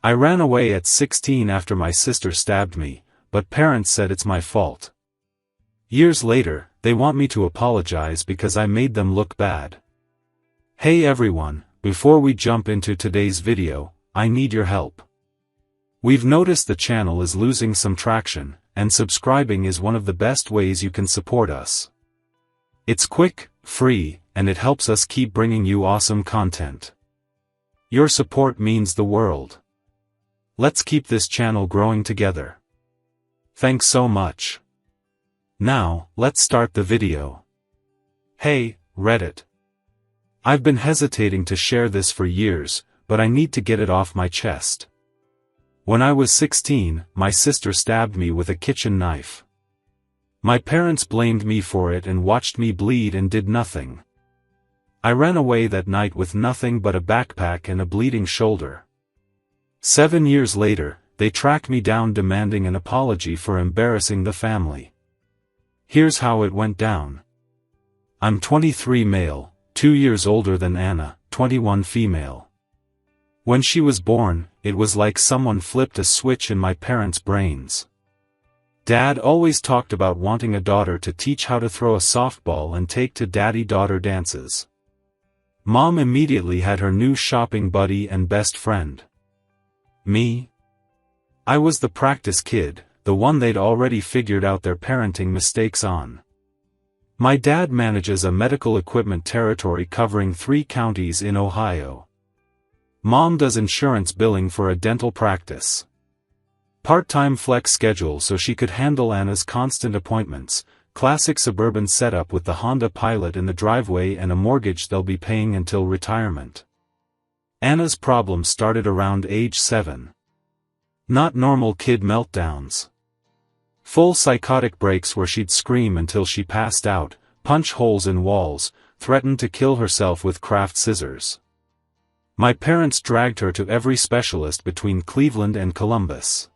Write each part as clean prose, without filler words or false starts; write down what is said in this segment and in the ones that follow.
I ran away at 16 after my sister stabbed me, but parents said it's my fault. Years later, they want me to apologize because I made them look bad. Hey everyone, before we jump into today's video, I need your help. We've noticed the channel is losing some traction, and subscribing is one of the best ways you can support us. It's quick, free, and it helps us keep bringing you awesome content. Your support means the world. Let's keep this channel growing together. Thanks so much. Now, let's start the video. Hey, Reddit. I've been hesitating to share this for years, but I need to get it off my chest. When I was 16, my sister stabbed me with a kitchen knife. My parents blamed me for it and watched me bleed and did nothing. I ran away that night with nothing but a backpack and a bleeding shoulder. 7 years later, they tracked me down demanding an apology for embarrassing the family. Here's how it went down. I'm 23 male, 2 years older than Anna, 21 female. When she was born, it was like someone flipped a switch in my parents' brains. Dad always talked about wanting a daughter to teach how to throw a softball and take to daddy-daughter dances. Mom immediately had her new shopping buddy and best friend. Me? I was the practice kid, the one they'd already figured out their parenting mistakes on. My dad manages a medical equipment territory covering 3 counties in Ohio. Mom does insurance billing for a dental practice. Part-time flex schedule so she could handle Anna's constant appointments, classic suburban setup with the Honda Pilot in the driveway and a mortgage they'll be paying until retirement. Anna's problem started around age 7. Not normal kid meltdowns. Full psychotic breaks where she'd scream until she passed out, punch holes in walls, threaten to kill herself with craft scissors. My parents dragged her to every specialist between Cleveland and Columbus.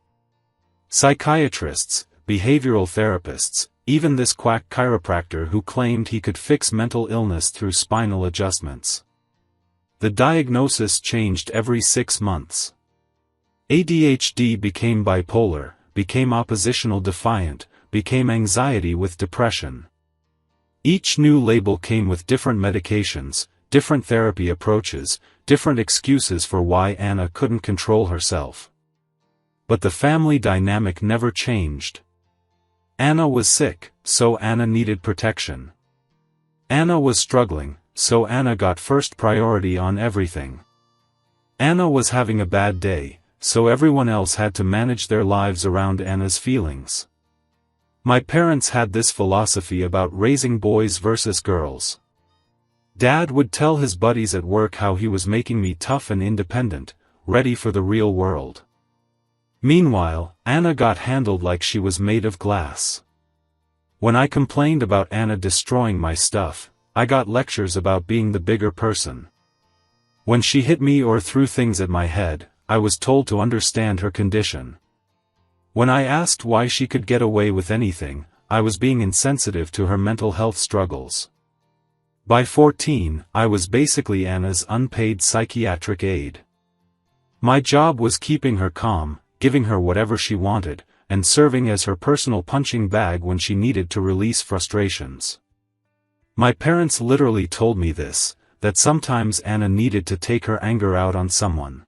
Psychiatrists, behavioral therapists, even this quack chiropractor who claimed he could fix mental illness through spinal adjustments. The diagnosis changed every 6 months. ADHD became bipolar, became oppositional defiant, became anxiety with depression. Each new label came with different medications, different therapy approaches, different excuses for why Anna couldn't control herself. But the family dynamic never changed. Anna was sick, so Anna needed protection. Anna was struggling, so Anna got first priority on everything. Anna was having a bad day, so everyone else had to manage their lives around Anna's feelings. My parents had this philosophy about raising boys versus girls. Dad would tell his buddies at work how he was making me tough and independent, ready for the real world. Meanwhile, Anna got handled like she was made of glass. When I complained about Anna destroying my stuff, I got lectures about being the bigger person. When she hit me or threw things at my head, I was told to understand her condition. When I asked why she could get away with anything, I was being insensitive to her mental health struggles. By 14, I was basically Anna's unpaid psychiatric aide. My job was keeping her calm, giving her whatever she wanted, and serving as her personal punching bag when she needed to release frustrations. My parents literally told me this, that sometimes Anna needed to take her anger out on someone.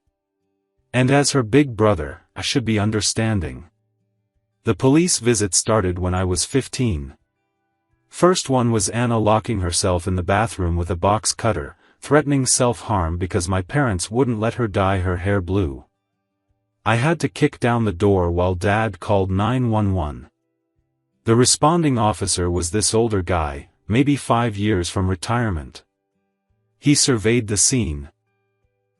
And as her big brother, I should be understanding. The police visit started when I was 15. First one was Anna locking herself in the bathroom with a box cutter, threatening self-harm because my parents wouldn't let her dye her hair blue. I had to kick down the door while Dad called 911. The responding officer was this older guy, maybe 5 years from retirement. He surveyed the scene.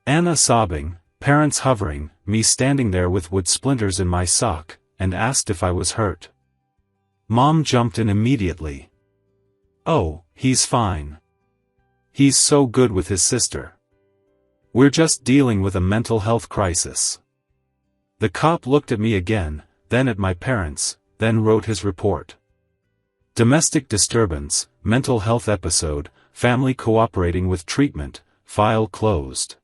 Anna sobbing, parents hovering, me standing there with wood splinters in my sock, and asked if I was hurt. Mom jumped in immediately. "Oh, he's fine. He's so good with his sister. We're just dealing with a mental health crisis." The cop looked at me again, then at my parents, then wrote his report. Domestic disturbance, mental health episode, family cooperating with treatment, file closed.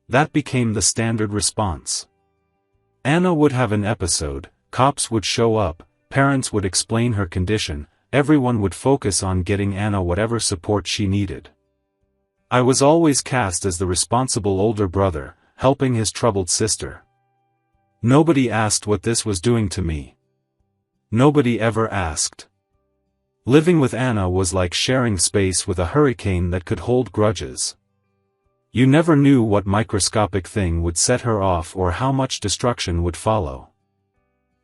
That became the standard response. Anna would have an episode, cops would show up, parents would explain her condition, everyone would focus on getting Anna whatever support she needed. I was always cast as the responsible older brother, helping his troubled sister. Nobody asked what this was doing to me. Nobody ever asked. Living with Anna was like sharing space with a hurricane that could hold grudges. You never knew what microscopic thing would set her off or how much destruction would follow.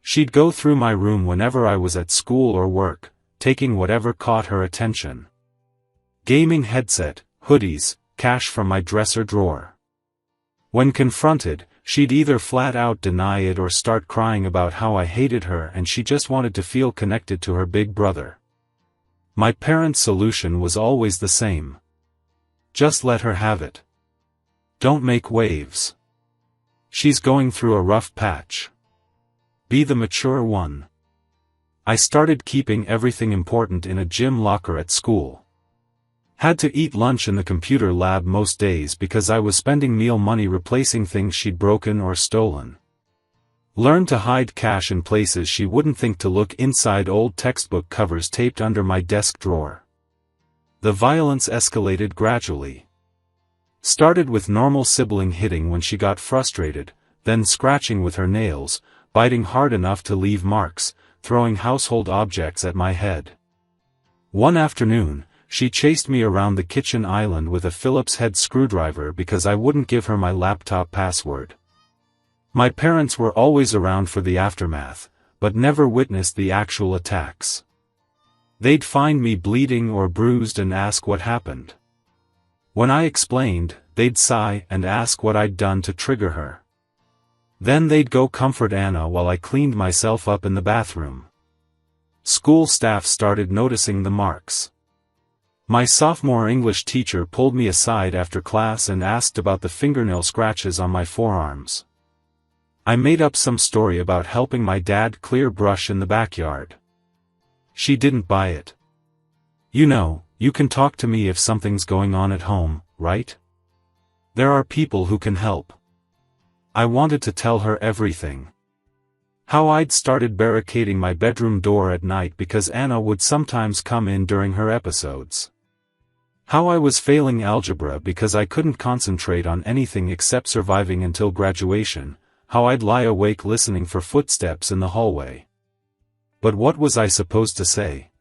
She'd go through my room whenever I was at school or work, taking whatever caught her attention. Gaming headset, hoodies, cash from my dresser drawer. When confronted, she'd either flat out deny it or start crying about how I hated her and she just wanted to feel connected to her big brother. My parents' solution was always the same. Just let her have it. Don't make waves. She's going through a rough patch. Be the mature one. I started keeping everything important in a gym locker at school. Had to eat lunch in the computer lab most days because I was spending meal money replacing things she'd broken or stolen. Learned to hide cash in places she wouldn't think to look, inside old textbook covers taped under my desk drawer. The violence escalated gradually. Started with normal sibling hitting when she got frustrated, then scratching with her nails, biting hard enough to leave marks, throwing household objects at my head. One afternoon, she chased me around the kitchen island with a Phillips head screwdriver because I wouldn't give her my laptop password. My parents were always around for the aftermath, but never witnessed the actual attacks. They'd find me bleeding or bruised and ask what happened. When I explained, they'd sigh and ask what I'd done to trigger her. Then they'd go comfort Anna while I cleaned myself up in the bathroom. School staff started noticing the marks. My sophomore English teacher pulled me aside after class and asked about the fingernail scratches on my forearms. I made up some story about helping my dad clear brush in the backyard. She didn't buy it. You know, you can talk to me if something's going on at home, right? There are people who can help. I wanted to tell her everything. How I'd started barricading my bedroom door at night because Anna would sometimes come in during her episodes. How I was failing algebra because I couldn't concentrate on anything except surviving until graduation, how I'd lie awake listening for footsteps in the hallway. But what was I supposed to say?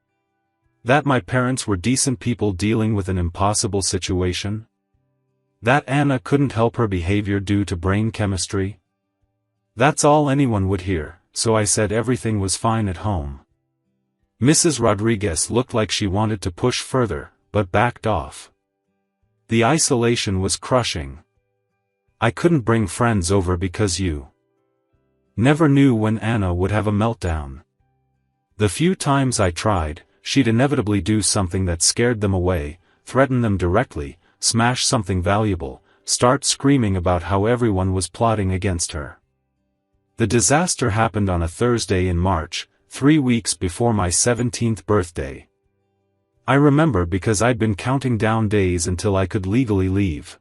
That my parents were decent people dealing with an impossible situation? That Anna couldn't help her behavior due to brain chemistry? That's all anyone would hear, so I said everything was fine at home. Mrs. Rodriguez looked like she wanted to push further, but backed off. The isolation was crushing. I couldn't bring friends over because you never knew when Anna would have a meltdown. The few times I tried, she'd inevitably do something that scared them away, threaten them directly, smash something valuable, start screaming about how everyone was plotting against her. The disaster happened on a Thursday in March, 3 weeks before my 17th birthday. I remember because I'd been counting down days until I could legally leave.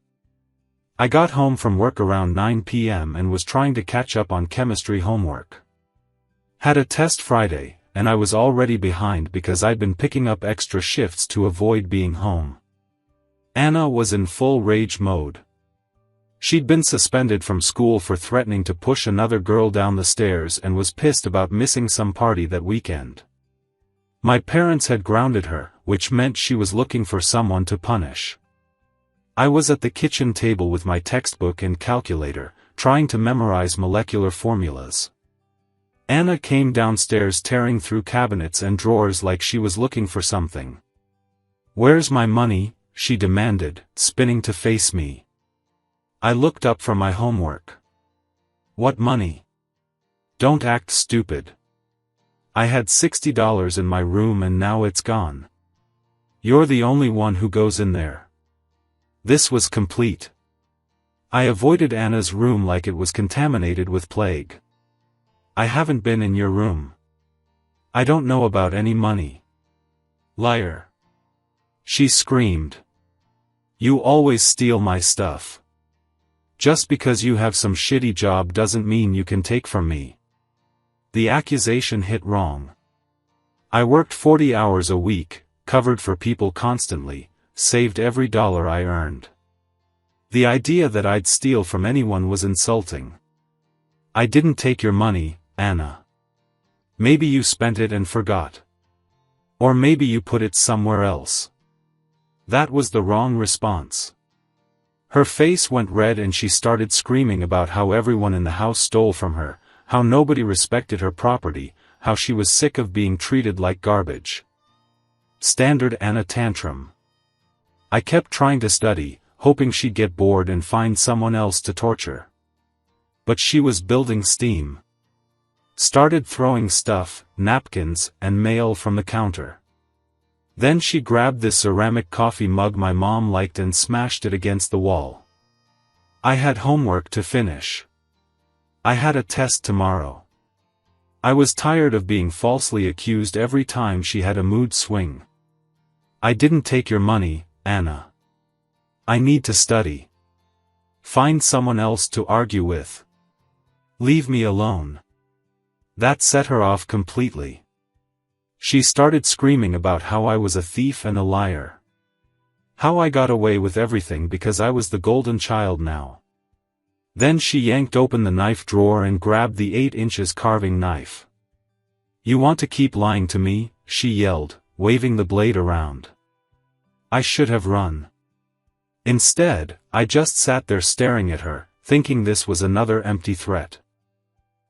I got home from work around 9 p.m. and was trying to catch up on chemistry homework. Had a test Friday, and I was already behind because I'd been picking up extra shifts to avoid being home. Anna was in full rage mode. She'd been suspended from school for threatening to push another girl down the stairs and was pissed about missing some party that weekend. My parents had grounded her, which meant she was looking for someone to punish. I was at the kitchen table with my textbook and calculator, trying to memorize molecular formulas. Anna came downstairs tearing through cabinets and drawers like she was looking for something. "Where's my money?" she demanded, spinning to face me. I looked up from my homework. "What money? Don't act stupid. I had $60 in my room and now it's gone. You're the only one who goes in there." This was complete. I avoided Anna's room like it was contaminated with plague. "I haven't been in your room. I don't know about any money." "Liar!" she screamed. "You always steal my stuff." Just because you have some shitty job doesn't mean you can take from me. The accusation hit wrong. I worked 40 hours a week, covered for people constantly, saved every dollar I earned. The idea that I'd steal from anyone was insulting. I didn't take your money, Anna. Maybe you spent it and forgot. Or maybe you put it somewhere else. That was the wrong response. Her face went red and she started screaming about how everyone in the house stole from her, how nobody respected her property, how she was sick of being treated like garbage. Standard Anna tantrum. I kept trying to study, hoping she'd get bored and find someone else to torture. But she was building steam. Started throwing stuff, napkins, and mail from the counter. Then she grabbed this ceramic coffee mug my mom liked and smashed it against the wall. I had homework to finish. I had a test tomorrow. I was tired of being falsely accused every time she had a mood swing. I didn't take your money, Anna. I need to study. Find someone else to argue with. Leave me alone. That set her off completely. She started screaming about how I was a thief and a liar. How I got away with everything because I was the golden child now. Then she yanked open the knife drawer and grabbed the 8" carving knife. You want to keep lying to me? She yelled, waving the blade around. I should have run. Instead, I just sat there staring at her, thinking this was another empty threat.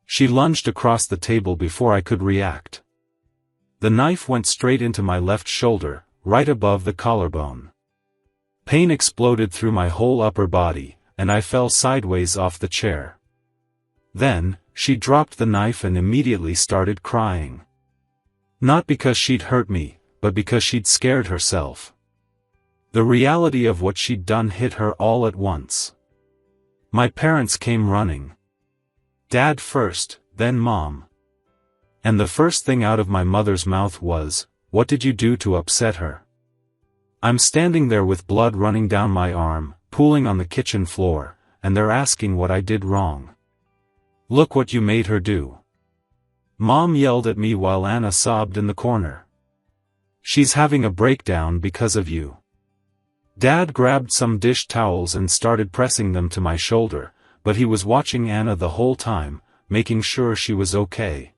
She lunged across the table before I could react. The knife went straight into my left shoulder, right above the collarbone. Pain exploded through my whole upper body, and I fell sideways off the chair. Then, she dropped the knife and immediately started crying. Not because she'd hurt me, but because she'd scared herself. The reality of what she'd done hit her all at once. My parents came running. Dad first, then Mom. And the first thing out of my mother's mouth was, "What did you do to upset her?" I'm standing there with blood running down my arm, pooling on the kitchen floor, and they're asking what I did wrong. Look what you made her do. Mom yelled at me while Anna sobbed in the corner. She's having a breakdown because of you. Dad grabbed some dish towels and started pressing them to my shoulder, but he was watching Anna the whole time, making sure she was okay.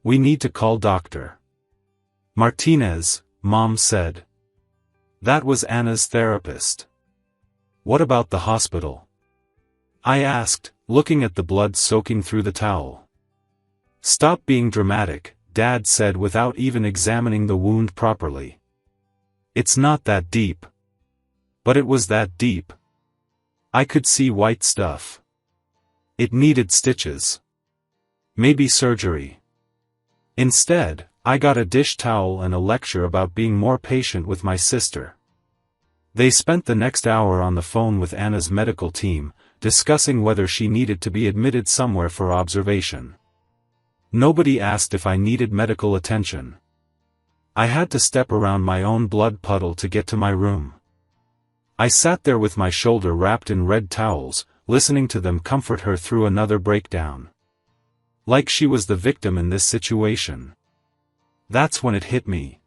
We need to call Dr. Martinez, Mom said. That was Anna's therapist. What about the hospital? I asked, looking at the blood soaking through the towel. Stop being dramatic, Dad said without even examining the wound properly. It's not that deep. But it was that deep. I could see white stuff. It needed stitches. Maybe surgery. Instead, I got a dish towel and a lecture about being more patient with my sister. They spent the next hour on the phone with Anna's medical team, discussing whether she needed to be admitted somewhere for observation. Nobody asked if I needed medical attention. I had to step around my own blood puddle to get to my room. I sat there with my shoulder wrapped in red towels, listening to them comfort her through another breakdown. Like she was the victim in this situation. That's when it hit me.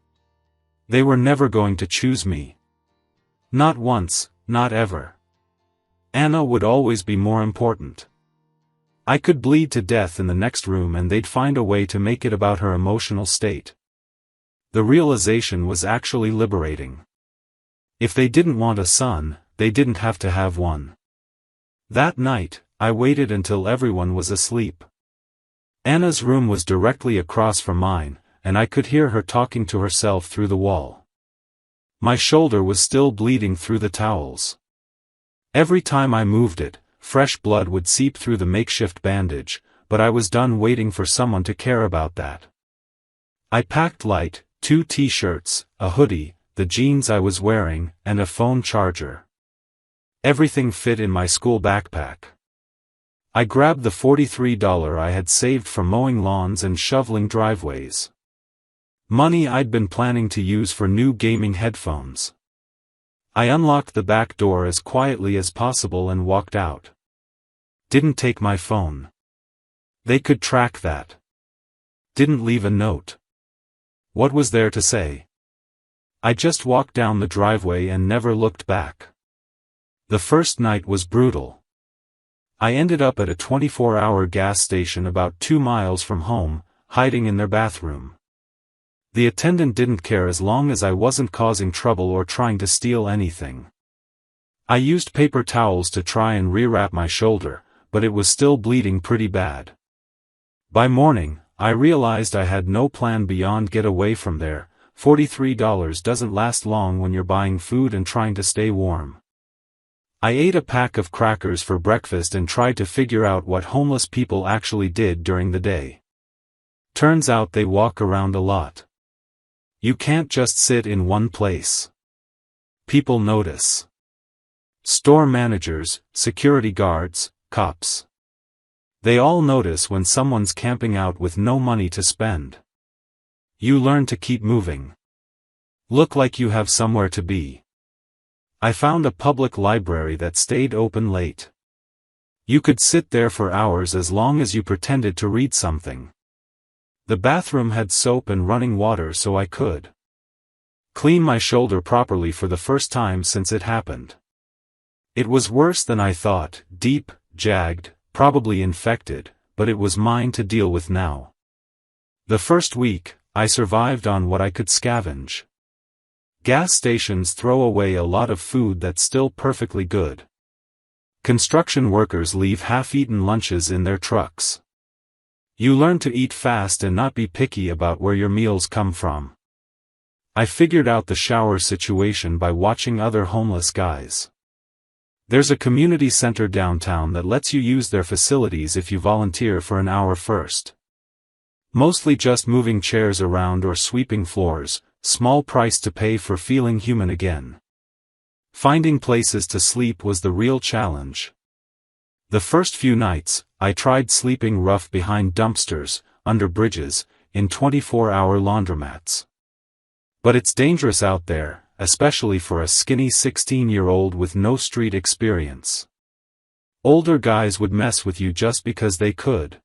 They were never going to choose me. Not once, not ever. Anna would always be more important. I could bleed to death in the next room and they'd find a way to make it about her emotional state. The realization was actually liberating. If they didn't want a son, they didn't have to have one. That night, I waited until everyone was asleep. Anna's room was directly across from mine, and I could hear her talking to herself through the wall. My shoulder was still bleeding through the towels. Every time I moved it, fresh blood would seep through the makeshift bandage, but I was done waiting for someone to care about that. I packed light, 2 t-shirts, a hoodie, the jeans I was wearing, and a phone charger. Everything fit in my school backpack. I grabbed the $43 I had saved from mowing lawns and shoveling driveways. Money I'd been planning to use for new gaming headphones. I unlocked the back door as quietly as possible and walked out. Didn't take my phone. They could track that. Didn't leave a note. What was there to say? I just walked down the driveway and never looked back. The first night was brutal. I ended up at a 24-hour gas station about 2 miles from home, hiding in their bathroom. The attendant didn't care as long as I wasn't causing trouble or trying to steal anything. I used paper towels to try and rewrap my shoulder, but it was still bleeding pretty bad. By morning, I realized I had no plan beyond get away from there. $43 doesn't last long when you're buying food and trying to stay warm. I ate a pack of crackers for breakfast and tried to figure out what homeless people actually did during the day. Turns out they walk around a lot. You can't just sit in one place. People notice. Store managers, security guards, cops. They all notice when someone's camping out with no money to spend. You learn to keep moving. Look like you have somewhere to be. I found a public library that stayed open late. You could sit there for hours as long as you pretended to read something. The bathroom had soap and running water so I could clean my shoulder properly for the first time since it happened. It was worse than I thought, deep, jagged, probably infected, but it was mine to deal with now. The first week, I survived on what I could scavenge. Gas stations throw away a lot of food that's still perfectly good. Construction workers leave half-eaten lunches in their trucks. You learn to eat fast and not be picky about where your meals come from. I figured out the shower situation by watching other homeless guys. There's a community center downtown that lets you use their facilities if you volunteer for an hour first. Mostly just moving chairs around or sweeping floors, small price to pay for feeling human again. Finding places to sleep was the real challenge. The first few nights, I tried sleeping rough behind dumpsters, under bridges, in 24-hour laundromats. But it's dangerous out there, especially for a skinny 16-year-old with no street experience. Older guys would mess with you just because they could.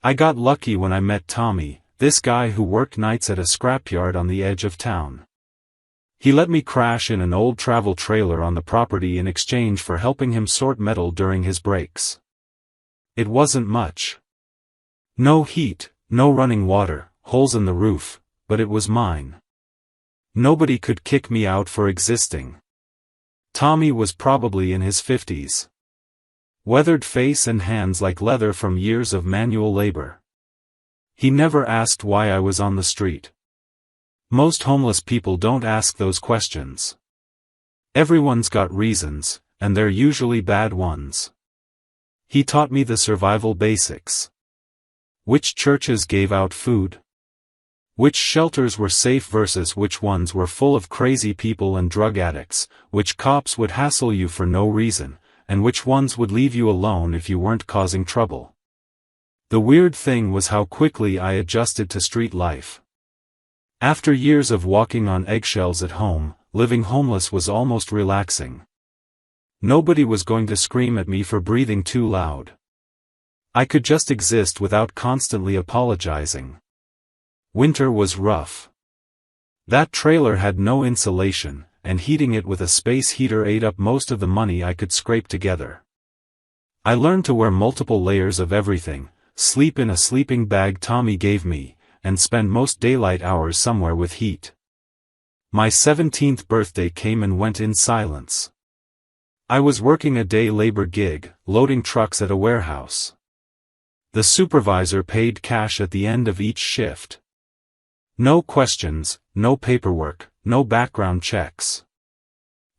I got lucky when I met Tommy, this guy who worked nights at a scrapyard on the edge of town. He let me crash in an old travel trailer on the property in exchange for helping him sort metal during his breaks. It wasn't much. No heat, no running water, holes in the roof, but it was mine. Nobody could kick me out for existing. Tommy was probably in his 50s. Weathered face and hands like leather from years of manual labor. He never asked why I was on the street. Most homeless people don't ask those questions. Everyone's got reasons, and they're usually bad ones. He taught me the survival basics. Which churches gave out food? Which shelters were safe versus which ones were full of crazy people and drug addicts, which cops would hassle you for no reason, and which ones would leave you alone if you weren't causing trouble. The weird thing was how quickly I adjusted to street life. After years of walking on eggshells at home, living homeless was almost relaxing. Nobody was going to scream at me for breathing too loud. I could just exist without constantly apologizing. Winter was rough. That trailer had no insulation, and heating it with a space heater ate up most of the money I could scrape together. I learned to wear multiple layers of everything, sleep in a sleeping bag Tommy gave me, and spend most daylight hours somewhere with heat. My 17th birthday came and went in silence. I was working a day labor gig, loading trucks at a warehouse. The supervisor paid cash at the end of each shift. No questions, no paperwork, no background checks.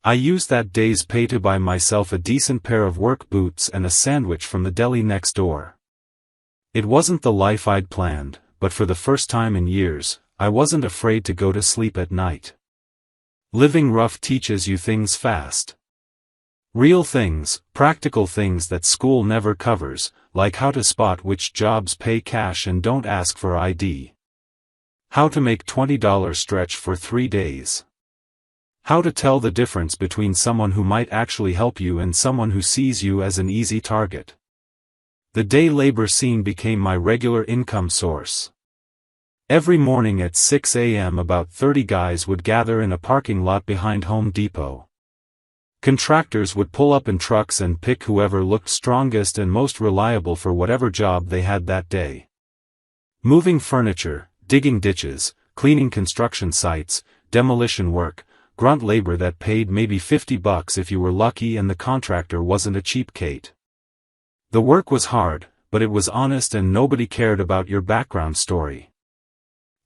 I used that day's pay to buy myself a decent pair of work boots and a sandwich from the deli next door. It wasn't the life I'd planned, but for the first time in years, I wasn't afraid to go to sleep at night. Living rough teaches you things fast. Real things, practical things that school never covers, like how to spot which jobs pay cash and don't ask for ID. How to make $20 stretch for 3 days. How to tell the difference between someone who might actually help you and someone who sees you as an easy target. The day labor scene became my regular income source. Every morning at 6 a.m. about 30 guys would gather in a parking lot behind Home Depot. Contractors would pull up in trucks and pick whoever looked strongest and most reliable for whatever job they had that day. Moving furniture, digging ditches, cleaning construction sites, demolition work, grunt labor that paid maybe $50 if you were lucky and the contractor wasn't a cheapskate. The work was hard, but it was honest and nobody cared about your background story.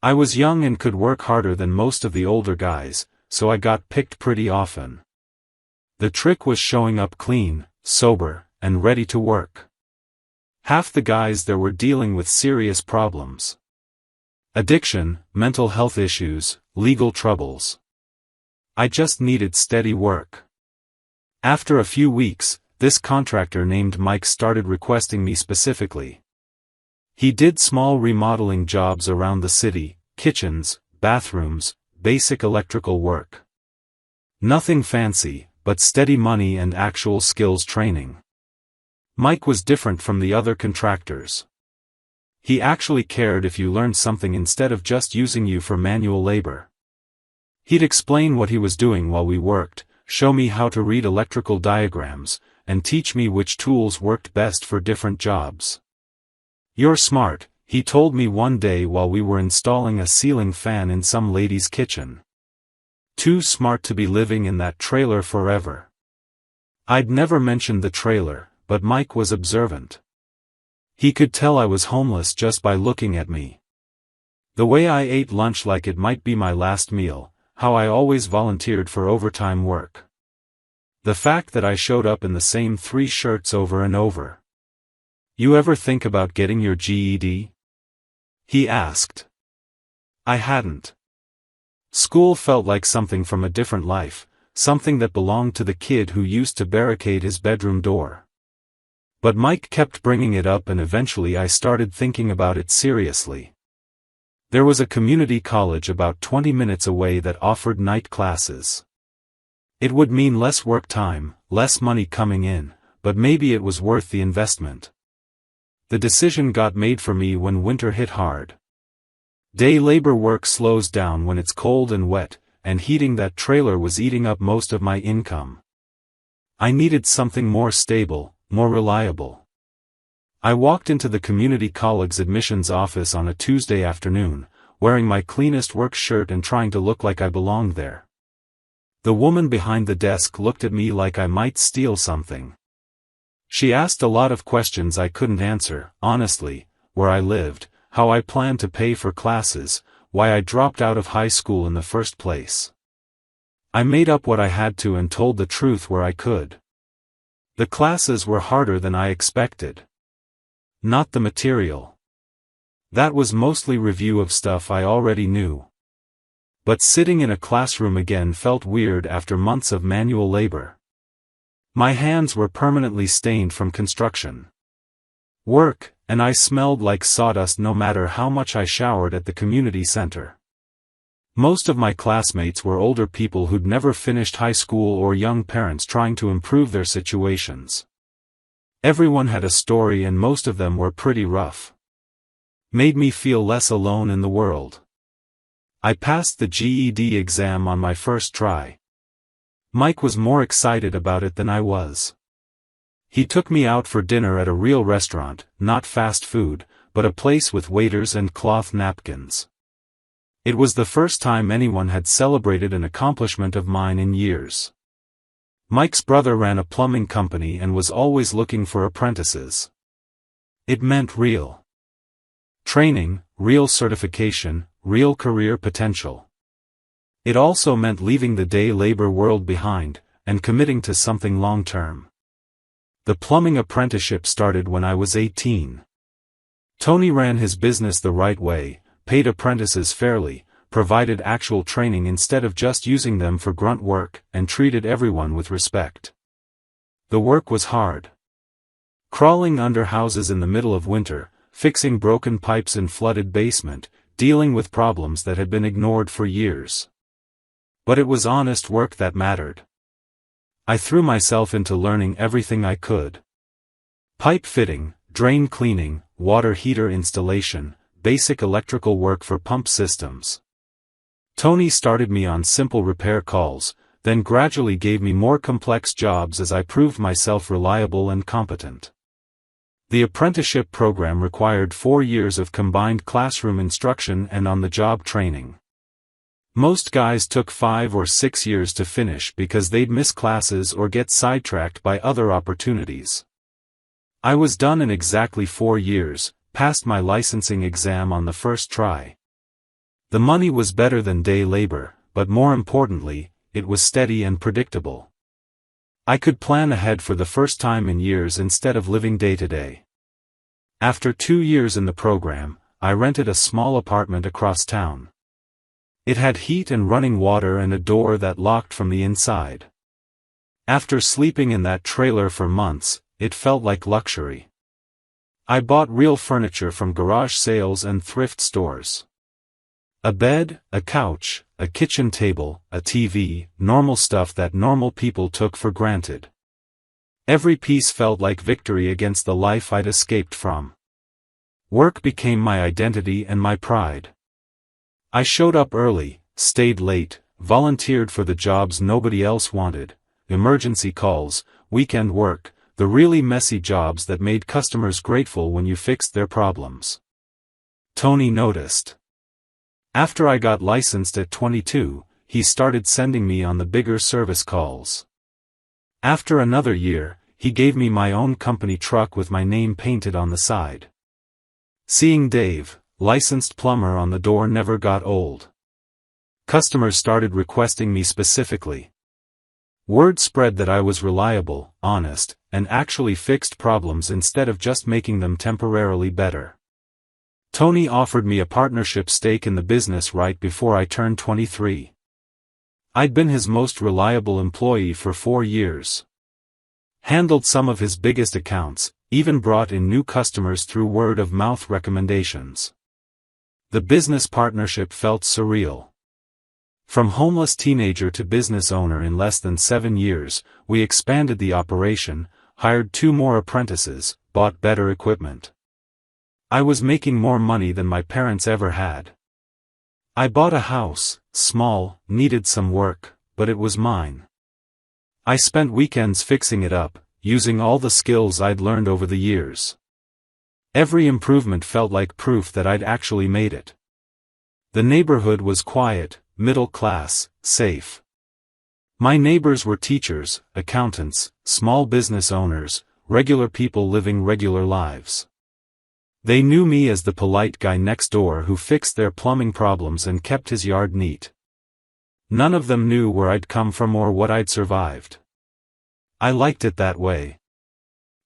I was young and could work harder than most of the older guys, so I got picked pretty often. The trick was showing up clean, sober, and ready to work. Half the guys there were dealing with serious problems. Addiction, mental health issues, legal troubles. I just needed steady work. After a few weeks, this contractor named Mike started requesting me specifically. He did small remodeling jobs around the city, kitchens, bathrooms, basic electrical work. Nothing fancy, but steady money and actual skills training. Mike was different from the other contractors. He actually cared if you learned something instead of just using you for manual labor. He'd explain what he was doing while we worked, show me how to read electrical diagrams, and teach me which tools worked best for different jobs. "You're smart," he told me one day while we were installing a ceiling fan in some lady's kitchen. Too smart to be living in that trailer forever. I'd never mentioned the trailer, but Mike was observant. He could tell I was homeless just by looking at me. The way I ate lunch like it might be my last meal, how I always volunteered for overtime work. The fact that I showed up in the same 3 shirts over and over. "You ever think about getting your GED?" he asked. I hadn't. School felt like something from a different life, something that belonged to the kid who used to barricade his bedroom door. But Mike kept bringing it up and eventually I started thinking about it seriously. There was a community college about 20 minutes away that offered night classes. It would mean less work time, less money coming in, but maybe it was worth the investment. The decision got made for me when winter hit hard. Day labor work slows down when it's cold and wet, and heating that trailer was eating up most of my income. I needed something more stable, more reliable. I walked into the community college's admissions office on a Tuesday afternoon, wearing my cleanest work shirt and trying to look like I belonged there. The woman behind the desk looked at me like I might steal something. She asked a lot of questions I couldn't answer, honestly, where I lived, how I planned to pay for classes, why I dropped out of high school in the first place. I made up what I had to and told the truth where I could. The classes were harder than I expected. Not the material. That was mostly review of stuff I already knew. But sitting in a classroom again felt weird after months of manual labor. My hands were permanently stained from construction work, and I smelled like sawdust no matter how much I showered at the community center. Most of my classmates were older people who'd never finished high school or young parents trying to improve their situations. Everyone had a story and most of them were pretty rough. Made me feel less alone in the world. I passed the GED exam on my first try. Mike was more excited about it than I was. He took me out for dinner at a real restaurant, not fast food, but a place with waiters and cloth napkins. It was the first time anyone had celebrated an accomplishment of mine in years. Mike's brother ran a plumbing company and was always looking for apprentices. It meant real training, real certification, real career potential. It also meant leaving the day labor world behind, and committing to something long-term. The plumbing apprenticeship started when I was 18. Tony ran his business the right way, paid apprentices fairly, provided actual training instead of just using them for grunt work, and treated everyone with respect. The work was hard. Crawling under houses in the middle of winter, fixing broken pipes in flooded basement, dealing with problems that had been ignored for years. But it was honest work that mattered. I threw myself into learning everything I could. Pipe fitting, drain cleaning, water heater installation, basic electrical work for pump systems. Tony started me on simple repair calls, then gradually gave me more complex jobs as I proved myself reliable and competent. The apprenticeship program required 4 years of combined classroom instruction and on-the-job training. Most guys took 5 or 6 years to finish because they'd miss classes or get sidetracked by other opportunities. I was done in exactly 4 years, passed my licensing exam on the first try. The money was better than day labor, but more importantly, it was steady and predictable. I could plan ahead for the first time in years instead of living day to day. After 2 years in the program, I rented a small apartment across town. It had heat and running water and a door that locked from the inside. After sleeping in that trailer for months, it felt like luxury. I bought real furniture from garage sales and thrift stores. A bed, a couch, a kitchen table, a TV, normal stuff that normal people took for granted. Every piece felt like victory against the life I'd escaped from. Work became my identity and my pride. I showed up early, stayed late, volunteered for the jobs nobody else wanted, emergency calls, weekend work, the really messy jobs that made customers grateful when you fixed their problems. Tony noticed. After I got licensed at 22, he started sending me on the bigger service calls. After another year, he gave me my own company truck with my name painted on the side. Seeing Dave, licensed plumber, on the door never got old. Customers started requesting me specifically. Word spread that I was reliable, honest, and actually fixed problems instead of just making them temporarily better. Tony offered me a partnership stake in the business right before I turned 23. I'd been his most reliable employee for 4 years. Handled some of his biggest accounts, even brought in new customers through word-of-mouth recommendations. The business partnership felt surreal. From homeless teenager to business owner in less than 7 years, we expanded the operation, hired 2 more apprentices, bought better equipment. I was making more money than my parents ever had. I bought a house, small, needed some work, but it was mine. I spent weekends fixing it up, using all the skills I'd learned over the years. Every improvement felt like proof that I'd actually made it. The neighborhood was quiet, middle class, safe. My neighbors were teachers, accountants, small business owners, regular people living regular lives. They knew me as the polite guy next door who fixed their plumbing problems and kept his yard neat. None of them knew where I'd come from or what I'd survived. I liked it that way.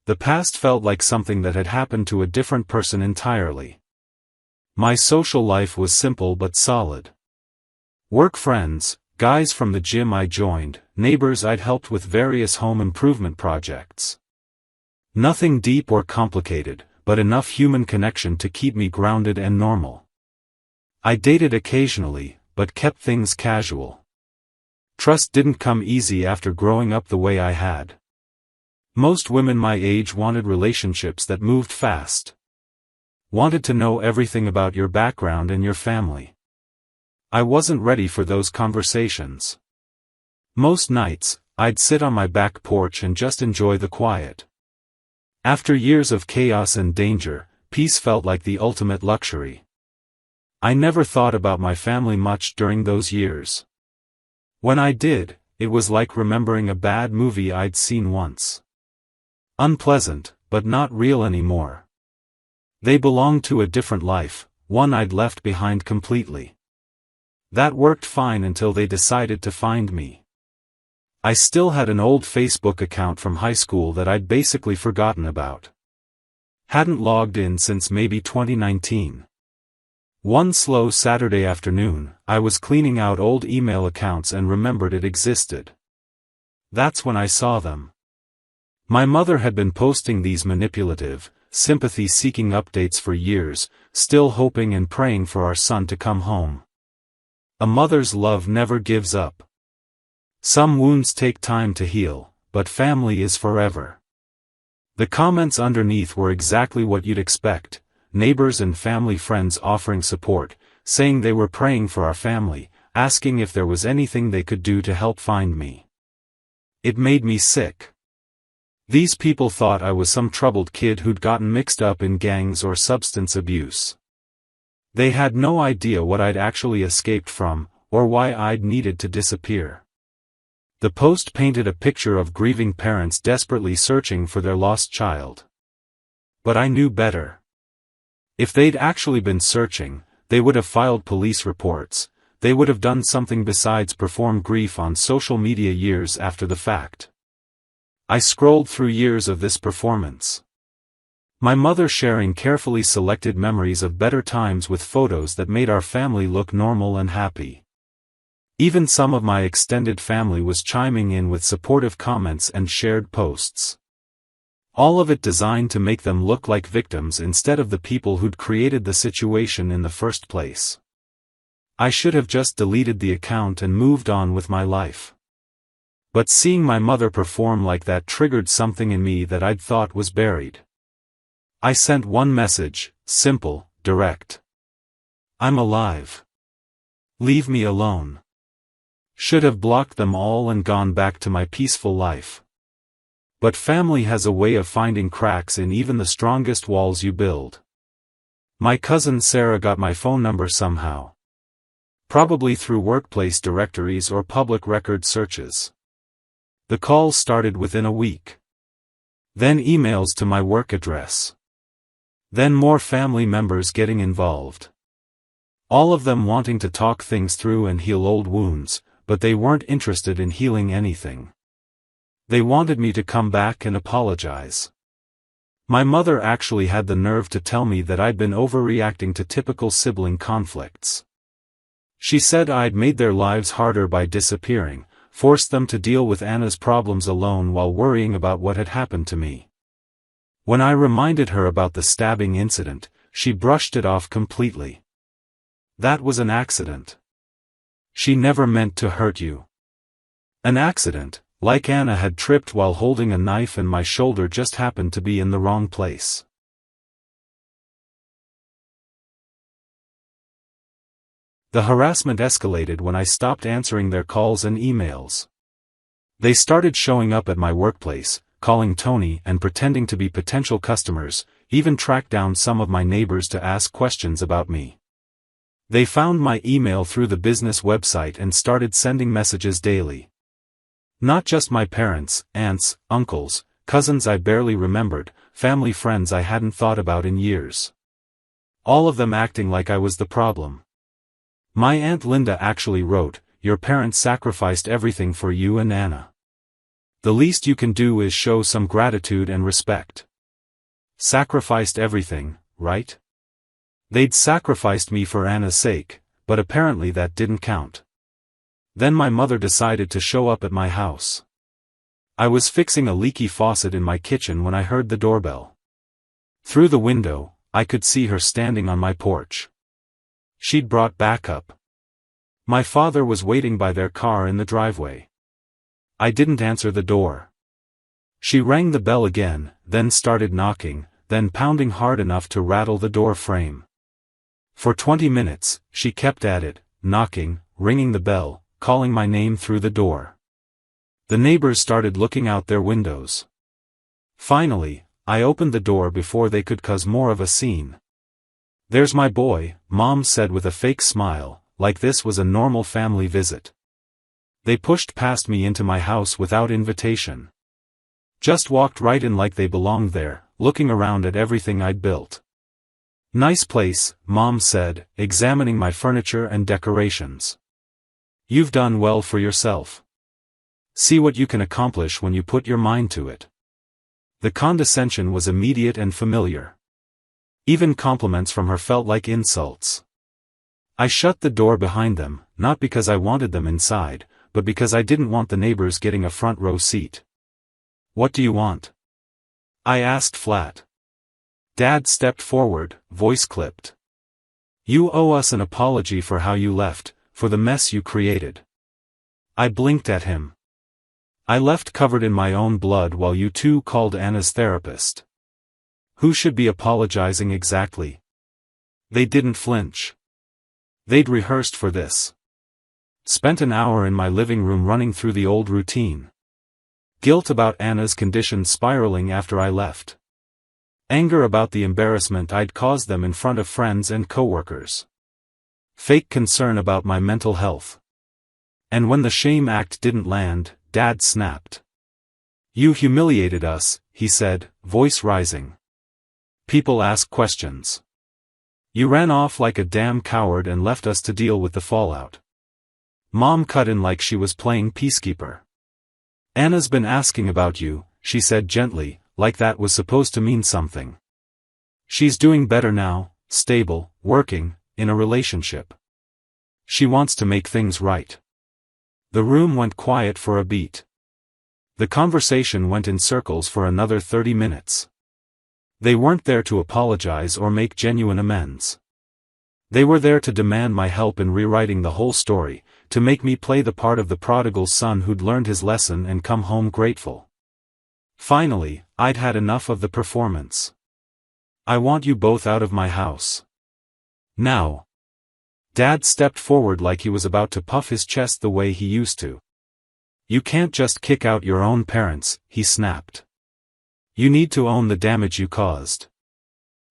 The past felt like something that had happened to a different person entirely. My social life was simple but solid. Work friends, guys from the gym I joined, neighbors I'd helped with various home improvement projects. Nothing deep or complicated, but enough human connection to keep me grounded and normal. I dated occasionally, but kept things casual. Trust didn't come easy after growing up the way I had. Most women my age wanted relationships that moved fast. Wanted to know everything about your background and your family. I wasn't ready for those conversations. Most nights, I'd sit on my back porch and just enjoy the quiet. After years of chaos and danger, peace felt like the ultimate luxury. I never thought about my family much during those years. When I did, it was like remembering a bad movie I'd seen once. Unpleasant, but not real anymore. They belonged to a different life, one I'd left behind completely. That worked fine until they decided to find me. I still had an old Facebook account from high school that I'd basically forgotten about. Hadn't logged in since maybe 2019. One slow Saturday afternoon, I was cleaning out old email accounts and remembered it existed. That's when I saw them. My mother had been posting these manipulative, sympathy-seeking updates for years, still hoping and praying for our son to come home. A mother's love never gives up. Some wounds take time to heal, but family is forever. The comments underneath were exactly what you'd expect, neighbors and family friends offering support, saying they were praying for our family, asking if there was anything they could do to help find me. It made me sick. These people thought I was some troubled kid who'd gotten mixed up in gangs or substance abuse. They had no idea what I'd actually escaped from, or why I'd needed to disappear. The post painted a picture of grieving parents desperately searching for their lost child. But I knew better. If they'd actually been searching, they would have filed police reports, they would have done something besides perform grief on social media years after the fact. I scrolled through years of this performance. My mother sharing carefully selected memories of better times with photos that made our family look normal and happy. Even some of my extended family was chiming in with supportive comments and shared posts. All of it designed to make them look like victims instead of the people who'd created the situation in the first place. I should have just deleted the account and moved on with my life. But seeing my mother perform like that triggered something in me that I'd thought was buried. I sent one message, simple, direct. I'm alive. Leave me alone. Should have blocked them all and gone back to my peaceful life. But family has a way of finding cracks in even the strongest walls you build. My cousin Sarah got my phone number somehow. Probably through workplace directories or public record searches. The calls started within a week. Then emails to my work address. Then more family members getting involved. All of them wanting to talk things through and heal old wounds, but they weren't interested in healing anything. They wanted me to come back and apologize. My mother actually had the nerve to tell me that I'd been overreacting to typical sibling conflicts. She said I'd made their lives harder by disappearing, forced them to deal with Anna's problems alone while worrying about what had happened to me. When I reminded her about the stabbing incident, she brushed it off completely. That was an accident. She never meant to hurt you. An accident, like Anna had tripped while holding a knife and my shoulder just happened to be in the wrong place. The harassment escalated when I stopped answering their calls and emails. They started showing up at my workplace, calling Tony and pretending to be potential customers, even tracked down some of my neighbors to ask questions about me. They found my email through the business website and started sending messages daily. Not just my parents, aunts, uncles, cousins I barely remembered, family friends I hadn't thought about in years. All of them acting like I was the problem. My Aunt Linda actually wrote, "Your parents sacrificed everything for you and Anna. The least you can do is show some gratitude and respect." Sacrificed everything, right? They'd sacrificed me for Anna's sake, but apparently that didn't count. Then my mother decided to show up at my house. I was fixing a leaky faucet in my kitchen when I heard the doorbell. Through the window, I could see her standing on my porch. She'd brought backup. My father was waiting by their car in the driveway. I didn't answer the door. She rang the bell again, then started knocking, then pounding hard enough to rattle the door frame. For 20 minutes, she kept at it, knocking, ringing the bell, calling my name through the door. The neighbors started looking out their windows. Finally, I opened the door before they could cause more of a scene. "There's my boy," Mom said with a fake smile, like this was a normal family visit. They pushed past me into my house without invitation. Just walked right in like they belonged there, looking around at everything I'd built. "Nice place," Mom said, examining my furniture and decorations. "You've done well for yourself. See what you can accomplish when you put your mind to it." The condescension was immediate and familiar. Even compliments from her felt like insults. I shut the door behind them, not because I wanted them inside, but because I didn't want the neighbors getting a front row seat. "What do you want?" I asked flat. Dad stepped forward, voice clipped. "You owe us an apology for how you left, for the mess you created." I blinked at him. I left covered in my own blood while you two called Anna's therapist. Who should be apologizing exactly? They didn't flinch. They'd rehearsed for this. Spent an hour in my living room running through the old routine. Guilt about Anna's condition spiraling after I left. Anger about the embarrassment I'd caused them in front of friends and coworkers. Fake concern about my mental health. And when the shame act didn't land, Dad snapped. You humiliated us, he said, voice rising. People ask questions. You ran off like a damn coward and left us to deal with the fallout. Mom cut in like she was playing peacekeeper. Anna's been asking about you, she said gently, like that was supposed to mean something. She's doing better now, stable, working, in a relationship. She wants to make things right. The room went quiet for a beat. The conversation went in circles for another 30 minutes. They weren't there to apologize or make genuine amends. They were there to demand my help in rewriting the whole story, to make me play the part of the prodigal son who'd learned his lesson and come home grateful. Finally, I'd had enough of the performance. I want you both out of my house. Now. Dad stepped forward like he was about to puff his chest the way he used to. You can't just kick out your own parents, he snapped. You need to own the damage you caused.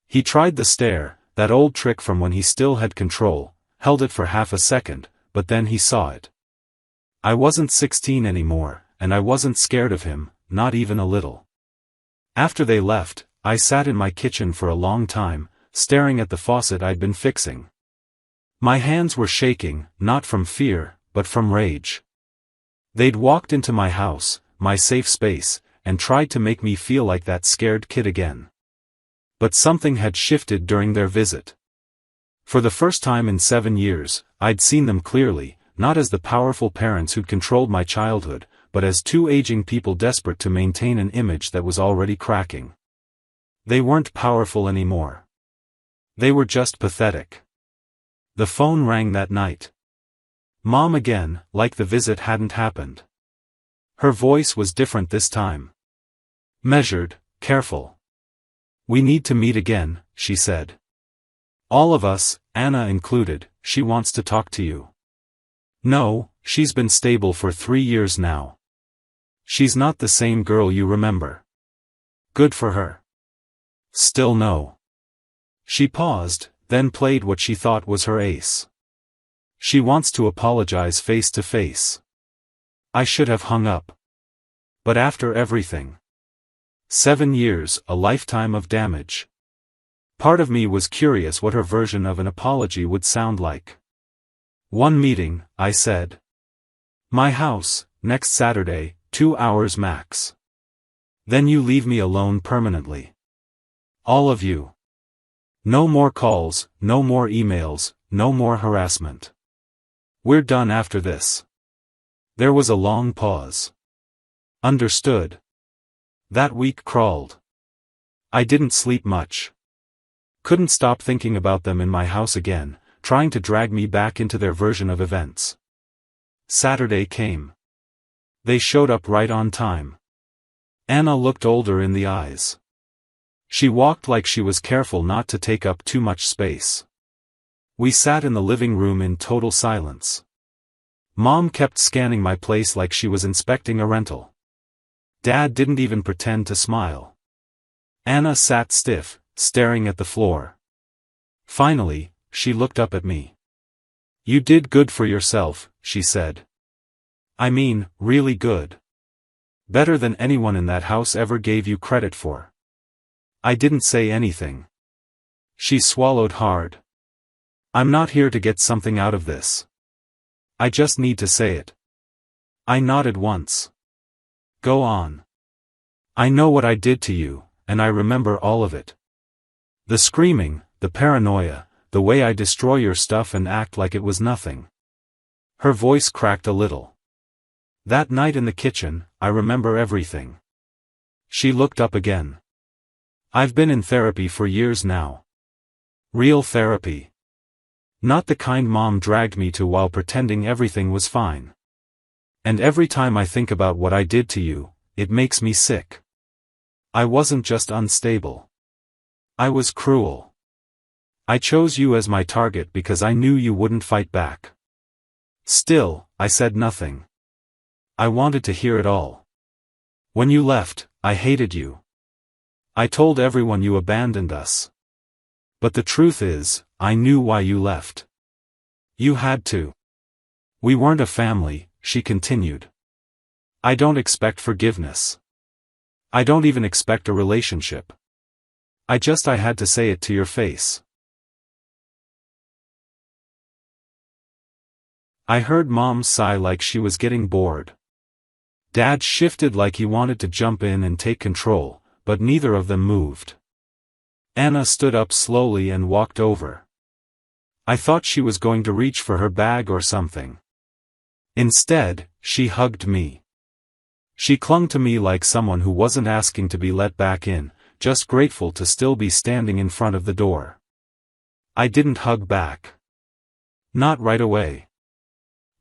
He tried the stare, that old trick from when he still had control, held it for half a second, but then he saw it. I wasn't 16 anymore, and I wasn't scared of him, not even a little. After they left, I sat in my kitchen for a long time, staring at the faucet I'd been fixing. My hands were shaking, not from fear, but from rage. They'd walked into my house, my safe space, and tried to make me feel like that scared kid again. But something had shifted during their visit. For the first time in 7 years, I'd seen them clearly, not as the powerful parents who'd controlled my childhood, but as two aging people desperate to maintain an image that was already cracking. They weren't powerful anymore. They were just pathetic. The phone rang that night. Mom again, like the visit hadn't happened. Her voice was different this time. Measured, careful. We need to meet again, she said. All of us, Anna included, she wants to talk to you. No, she's been stable for 3 years now. She's not the same girl you remember. Good for her. Still no. She paused, then played what she thought was her ace. She wants to apologize face to face. I should have hung up. But after everything. 7 years, a lifetime of damage. Part of me was curious what her version of an apology would sound like. One meeting, I said. My house, next Saturday, 2 hours max. Then you leave me alone permanently. All of you. No more calls, no more emails, no more harassment. We're done after this. There was a long pause. Understood. That week crawled. I didn't sleep much. Couldn't stop thinking about them in my house again, trying to drag me back into their version of events. Saturday came. They showed up right on time. Anna looked older in the eyes. She walked like she was careful not to take up too much space. We sat in the living room in total silence. Mom kept scanning my place like she was inspecting a rental. Dad didn't even pretend to smile. Anna sat stiff, staring at the floor. Finally, she looked up at me. You did good for yourself, she said. I mean, really good. Better than anyone in that house ever gave you credit for. I didn't say anything. She swallowed hard. I'm not here to get something out of this. I just need to say it. I nodded once. Go on. I know what I did to you, and I remember all of it. The screaming, the paranoia, the way I destroy your stuff and act like it was nothing. Her voice cracked a little. That night in the kitchen, I remember everything. She looked up again. I've been in therapy for years now. Real therapy. Not the kind Mom dragged me to while pretending everything was fine. And every time I think about what I did to you, it makes me sick. I wasn't just unstable. I was cruel. I chose you as my target because I knew you wouldn't fight back. Still, I said nothing. I wanted to hear it all. When you left, I hated you. I told everyone you abandoned us. But the truth is, I knew why you left. You had to. We weren't a family, she continued. I don't expect forgiveness. I don't even expect a relationship. I had to say it to your face. I heard Mom sigh like she was getting bored. Dad shifted like he wanted to jump in and take control, but neither of them moved. Anna stood up slowly and walked over. I thought she was going to reach for her bag or something. Instead, she hugged me. She clung to me like someone who wasn't asking to be let back in, just grateful to still be standing in front of the door. I didn't hug back. Not right away.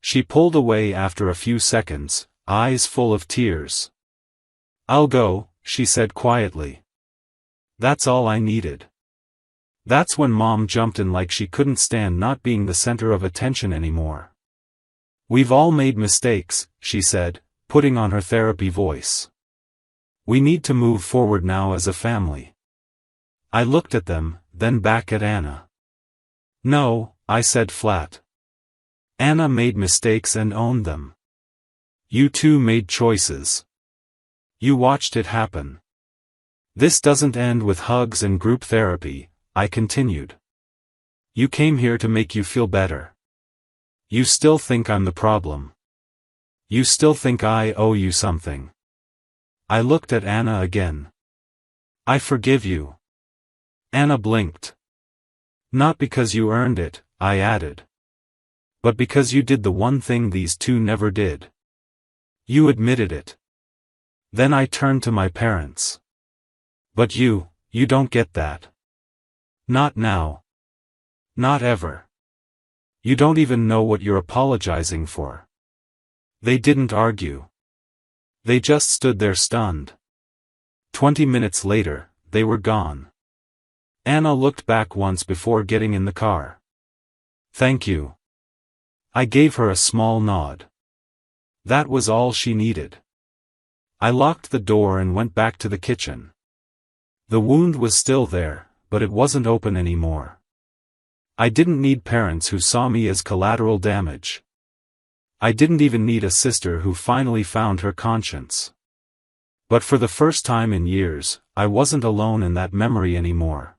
She pulled away after a few seconds, eyes full of tears. I'll go, she said quietly. That's all I needed. That's when Mom jumped in like she couldn't stand not being the center of attention anymore. We've all made mistakes, she said, putting on her therapy voice. We need to move forward now as a family. I looked at them, then back at Anna. No, I said flat. Anna made mistakes and owned them. You two made choices. You watched it happen. This doesn't end with hugs and group therapy, I continued. You came here to make you feel better. You still think I'm the problem. You still think I owe you something. I looked at Anna again. I forgive you. Anna blinked. Not because you earned it, I added. But because you did the one thing these two never did. You admitted it. Then I turned to my parents. But you don't get that. Not now. Not ever. You don't even know what you're apologizing for. They didn't argue. They just stood there stunned. 20 minutes later, they were gone. Anna looked back once before getting in the car. Thank you. I gave her a small nod. That was all she needed. I locked the door and went back to the kitchen. The wound was still there, but it wasn't open anymore. I didn't need parents who saw me as collateral damage. I didn't even need a sister who finally found her conscience. But for the first time in years, I wasn't alone in that memory anymore.